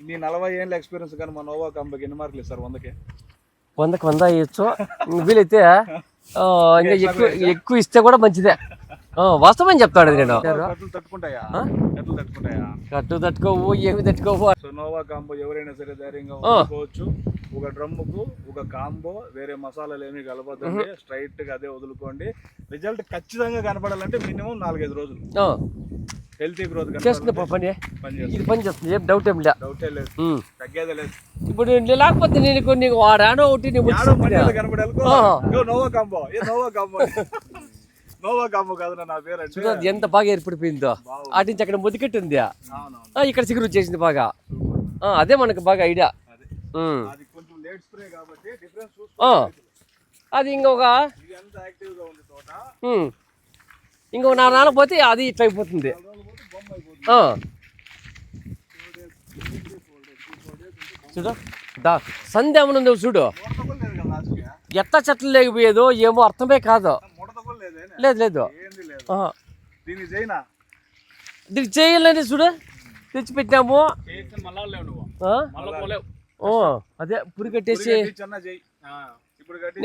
మీ 40 ఏళ్ళ ఎక్స్పీరియన్స్ కానీ మా నోవా కాంబోకి ఎన్ని మార్కులు ఇస్తారు 100కి? 100కి 100 ఇవ్వచ్చు. వీలైతే ఇంకా ఎక్కువ ఇస్తే కూడా మంచిదే. వాస్తవం చెప్తాడు నేను. కట్లు తట్టుకుంటాయా? కట్టు తట్టుకోవు, ఏమి తట్టుకోవు. సో నోవా కాంబో ఎవరైనా సరే ధైర్యంగా వదులుకోవచ్చు. ఒక డ్రమ్ముకు ఒక కాంబో, వేరే మసాలాలు ఏమి కలపద్దండి, స్ట్రైట్ గా అదే వదులుకోండి. రిజల్ట్ ఖచ్చితంగా కనపడాలంటే మినిమం 4-5 రోజులు హెల్తీ గ్రోత్ చేస్తుంది. ఇది పని చేస్తుంది, ఏం డౌట్ ఏం లేదు. డౌటే లేదు, తగ్గేదే లేదు. ఇప్పుడు లేకపోతే నేను కొన్ని వాడానో ఒకటి కనపడాలి. నోవా కాంబో, నోవా కాంబో కాదు నా పేరు. అంటే ఎంత బాగా ఏర్పడిపోయిందో. అటు నుంచి అక్కడ ముదికెట్టు ఉంది, ఇక్కడ సిగురు చేసింది బాగా. అదే మనకు బాగా ఐడియా. అది ఇంకొక 4 నెలలు పోతే అది ఇట్లా అయిపోతుంది. చూడు సంధ్య ఏమనుంది చూడు, ఎత్త చెట్లు లేకపోయేదో ఏమో అర్థమే కాదు. లేదు లేదు, దీనికి చేయాలని చూడు తెచ్చిపెట్టాము. అదే పురి కట్టేసి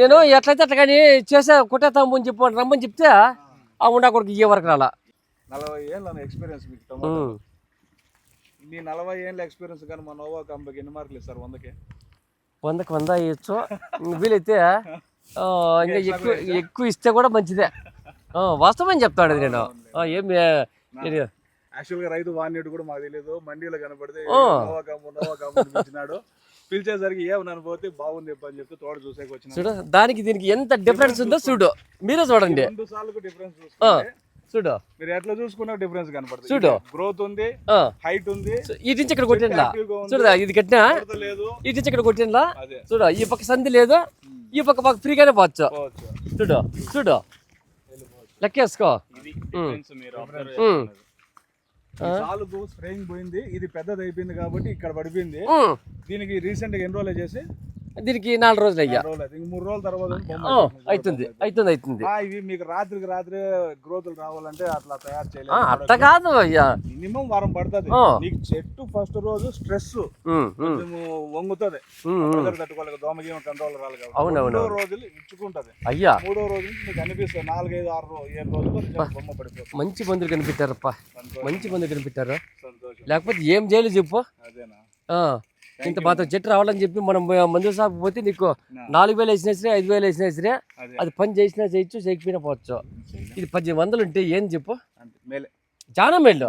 నేను ఎట్లయితే అట్లా కానీ చేసా కొట్టేస్తాము అని చెప్పి రమ్మని చెప్తే ఆ ఉండా కొడుకు ఇయ్యే వరకు రాలా. 40 ఏళ్ళ ఎక్స్పీరియన్స్ మీకు. మీ 40 ఏళ్ళ ఎక్స్పీరియన్స్ కానీ మా నోవా కాంబోకి ఎన్ని మార్కులు ఇస్తారు 100కి? 100కి 100 ఇవ్వచ్చు. వీలైతే ఇంకా ఎక్కువ ఇస్తే కూడా మంచిదే. వాస్తవం చెప్తాడు నేను. ఏమి యాక్చువల్గా రైతు వాణ్యుడు కూడా మాకు తెలియదు, మండీలో కనపడితే నోవా కాంబో పిలిచినాడు. పిలిచేసరికి ఏమన్నా పోతే బాగుంది అని చెప్పి తోట చూసేకి వచ్చిన చూడు, దానికి దీనికి ఎంత డిఫరెన్స్ ఉందో చూడు, మీరే చూడండి. 2 సార్లు డిఫరెన్స్ చూడు, మీరు ఎట్లా చూసుకున్నా డిఫరెన్స్ కనపడుతుంది. చూడు, గ్రోత్ ఉంది, హైట్ ఉంది. ఇటు నుంచి ఇక్కడ కొట్టినలా చూడు, ఇది కట్టినా ఇటు నుంచి ఇక్కడ కొట్టినలా చూడు. ఈ పక్క సంధి లేదు, ఈ పక్క ఫ్రీగానే పోవచ్చు. చూడు చూడు, లెక్కేసుకో. చాలుకు స్ప్రేయింగ్ పోయింది, ఇది పెద్దది అయిపోయింది కాబట్టి ఇక్కడ పడిపోయింది. దీనికి రీసెంట్ గా ఎన్ని రోజులు చేసి? దీనికి 4 రోజులు అయ్యా. 3 రోజుల తర్వాత అవుతుంది. ఇవి మీకు రాత్రికి రాత్రి గ్రోతులు రావాలంటే అట్లా తయారు చేయలేదు. అట్లా కాదు అయ్యా, మినిమం వారం పడుతుంది. నీకు చెట్టు ఫస్ట్ రోజు స్ట్రెస్ వంగుతుంది, తట్టుకోలేదు, దోమగీమ కంట్రోల్ రాలి. 2 రోజులు ఇచ్చుకుంటది అయ్యా. 3వ రోజు నుంచి నీకు అనిపిస్తుంది 4, 5, 6, 7 రోజుల్లో బొమ్మ పడిపోతుంది. మంచి మందులు కనిపెట్టారప్ప, మంచి మందులు కనిపెట్టారు. లేకపోతే ఏం చేయలేదు చెప్పు. అదేనా, ఇంత మాత్రం చెట్టు రావాలని చెప్పి మనం మందు షాప్ పోతే నీకు 4,000 వేసినా సరే, 5,000 వేసినా సరే, అది పని చేసినా చేయొచ్చు, చేయకపోయినా పోవచ్చు. ఇది 1800 ఉంటే ఏం చెప్పు, చాలా మేలు.